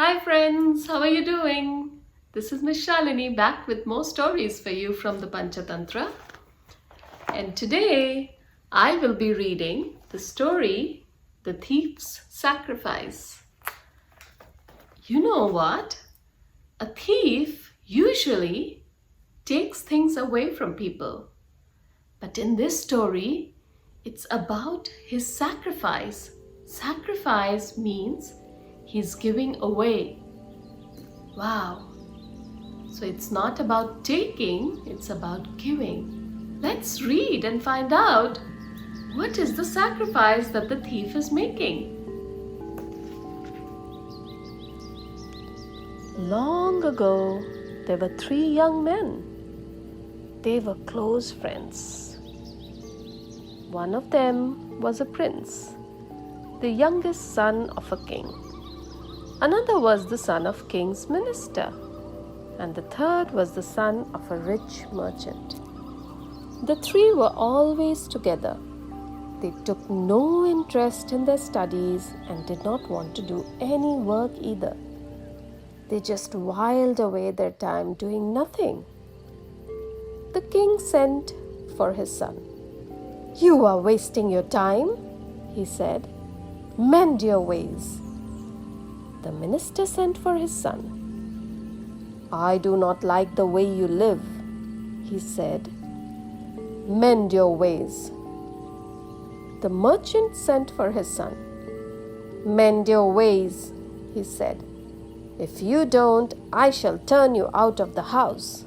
Hi friends, how are you doing? This is Miss Shalini back with more stories for you from the Panchatantra. And today I will be reading the story The Thieves Sacrifice. You know what? A thief usually takes things away from people. But in this story, it's about his sacrifice. Sacrifice means he's giving away. Wow. So it's not about taking, it's about giving. Let's read and find out what is the sacrifice that the thief is making. Long ago, there were three young men. They were close friends. One of them was a prince, the youngest son of a king. Another was the son of king's minister, and the third was the son of a rich merchant. The three were always together. They took no interest in their studies and did not want to do any work either. They just whiled away their time doing nothing. The king sent for his son. "You are wasting your time," he said. "Mend your ways." The minister sent for his son. "I do not like the way you live," he said. "Mend your ways." The merchant sent for his son. "Mend your ways," he said. "If you don't, I shall turn you out of the house."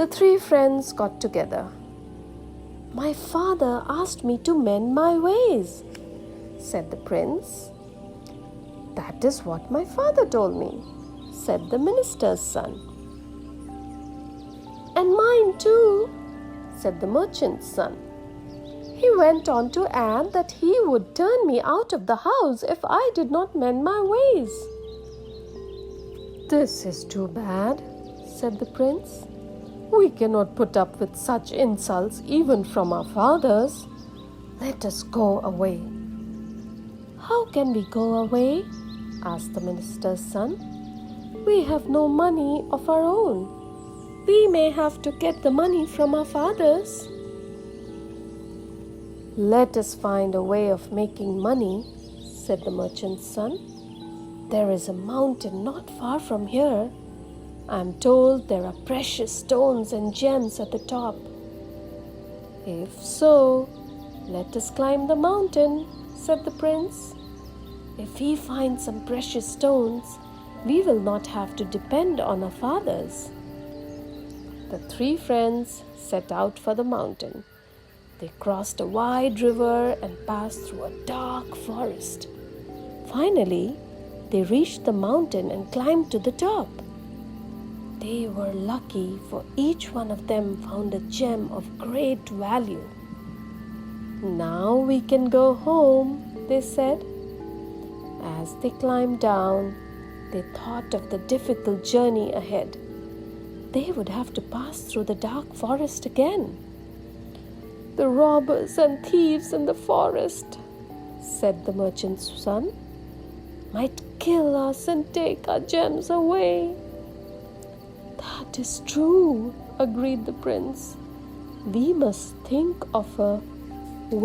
The three friends got together. "My father asked me to mend my ways," said the prince. "That is what my father told me," said the minister's son. "And mine too," said the merchant's son. "He went on to add that he would turn me out of the house if I did not mend my ways." "This is too bad," said the prince. "We cannot put up with such insults even from our fathers. Let us go away." "How can we go away?" asked the minister's son. "We have no money of our own. We may have to get the money from our fathers." "Let us find a way of making money," said the merchant's son. "There is a mountain not far from here. I am told there are precious stones and gems at the top." "If so, let us climb the mountain," said the prince. "If we find some precious stones, we will not have to depend on our fathers." The three friends set out for the mountain. They crossed a wide river and passed through a dark forest. Finally, they reached the mountain and climbed to the top. They were lucky, for each one of them found a gem of great value. "Now we can go home," they said. As they climbed down, they thought of the difficult journey ahead. They would have to pass through the dark forest again. "The robbers and thieves in the forest," said the merchant's son, "might kill us and take our gems away." "That is true," agreed the prince. "We must think of a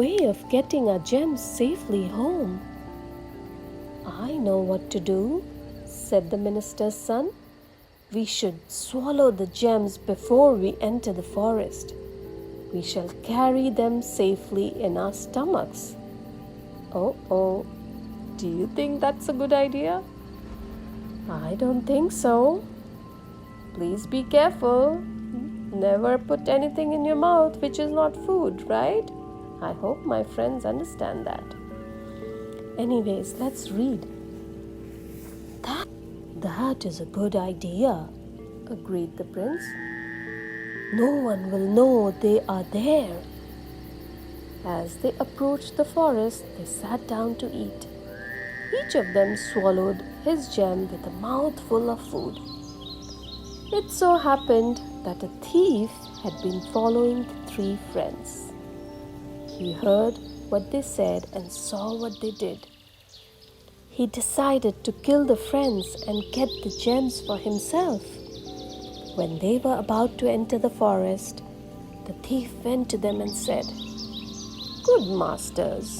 way of getting our gems safely home." "I know what to do," said the minister's son. "We should swallow the gems before we enter the forest. We shall carry them safely in our stomachs." Oh, do you think that's a good idea? I don't think so. Please be careful. Never put anything in your mouth which is not food, right? I hope my friends understand that. Anyways, let's read. That is a good idea, agreed the prince. No one will know they are there. As they approached the forest, they sat down to eat. Each of them swallowed his gem with a mouthful of food. It so happened that a thief had been following the three friends. He heard what they said and saw what they did. he decided to kill the friends and get the gems for himself. When they were about to enter the forest, the thief went to them and said, "Good masters,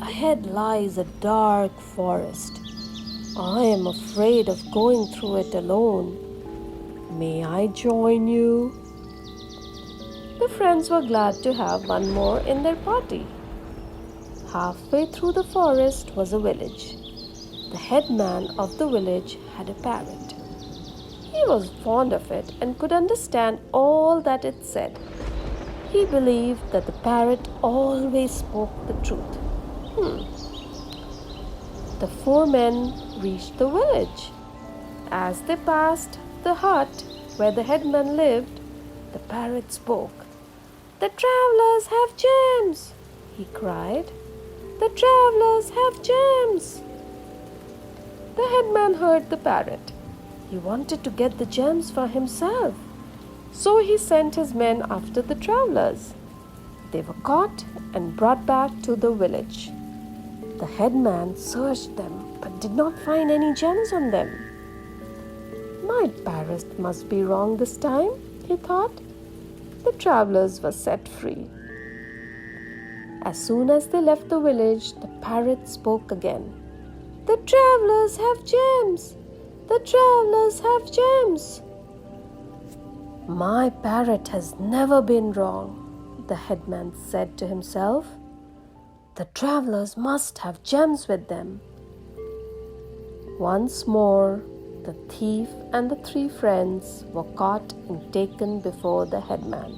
ahead lies a dark forest. I am afraid of going through it alone. May I join you?" The friends were glad to have one more in their party. Halfway through the forest was a village. The headman of the village had a parrot. He was fond of it and could understand all that it said. He believed that the parrot always spoke the truth. The four men reached the village. As they passed the hut where the headman lived, the parrot spoke. "The travelers have gems!" he cried. "The travelers have gems!" The headman heard the parrot. He wanted to get the gems for himself, so he sent his men after the travelers. They were caught and brought back to the village. The headman searched them but did not find any gems on them. "My parrot must be wrong this time," he thought. The travelers were set free. As soon as they left the village, the parrot spoke again. "The travelers have gems! The travelers have gems!" "My parrot has never been wrong," the headman said to himself. "The travelers must have gems with them." Once more, the thief and the three friends were caught and taken before the headman.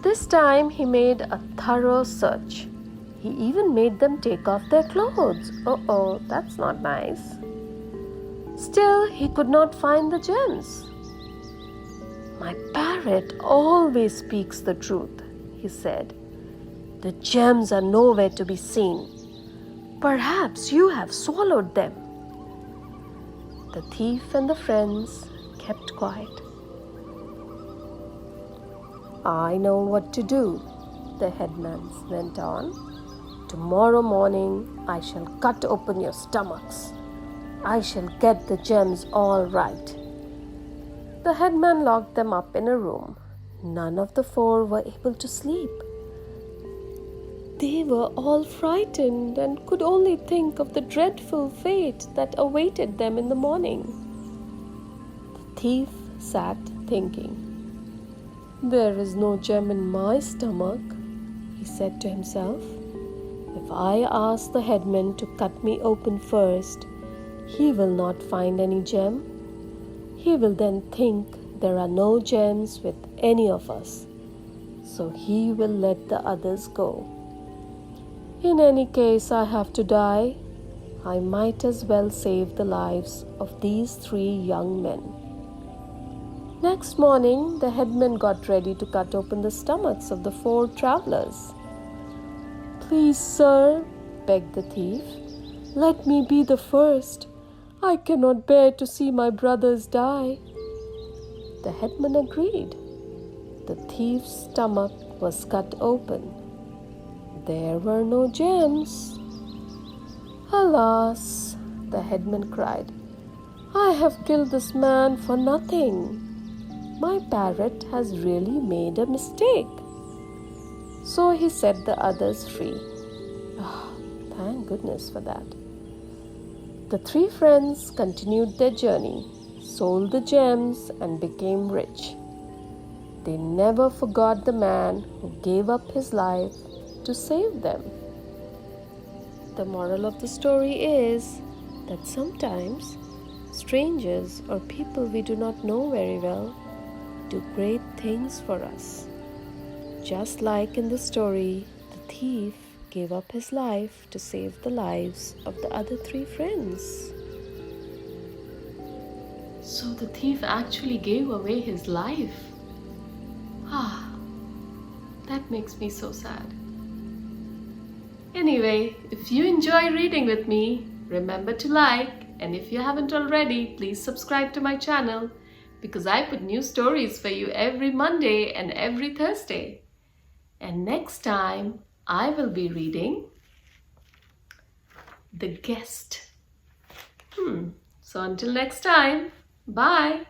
This time he made a thorough search. He even made them take off their clothes. Oh, that's not nice. Still, he could not find the gems. "My parrot always speaks the truth," he said. "The gems are nowhere to be seen. Perhaps you have swallowed them." The thief and the friends kept quiet. "I know what to do," the headman went on. "Tomorrow morning I shall cut open your stomachs. I shall get the gems all right." The headman locked them up in a room. None of the four were able to sleep. They were all frightened and could only think of the dreadful fate that awaited them in the morning. The thief sat thinking. "There is no gem in my stomach," he said to himself. "If I ask the headman to cut me open first, he will not find any gem. He will then think there are no gems with any of us, so he will let the others go. In any case, I have to die. I might as well save the lives of these three young men." Next morning, the headman got ready to cut open the stomachs of the four travelers. "Please, sir," begged the thief, "let me be the first. I cannot bear to see my brothers die." The headman agreed. The thief's stomach was cut open. There were no gems. "Alas," the headman cried, "I have killed this man for nothing. My parrot has really made a mistake." So he set the others free. Thank goodness for that. The three friends continued their journey, sold the gems, and became rich. They never forgot the man who gave up his life to save them. The moral of the story is that sometimes strangers or people we do not know very well do great things for us. Just like in the story, the thief gave up his life to save the lives of the other three friends. So the thief actually gave away his life. That makes me so sad. Anyway, if you enjoy reading with me, remember to like, and if you haven't already, please subscribe to my channel because I put new stories for you every Monday and every Thursday. And next time, I will be reading the guest. So until next time, bye.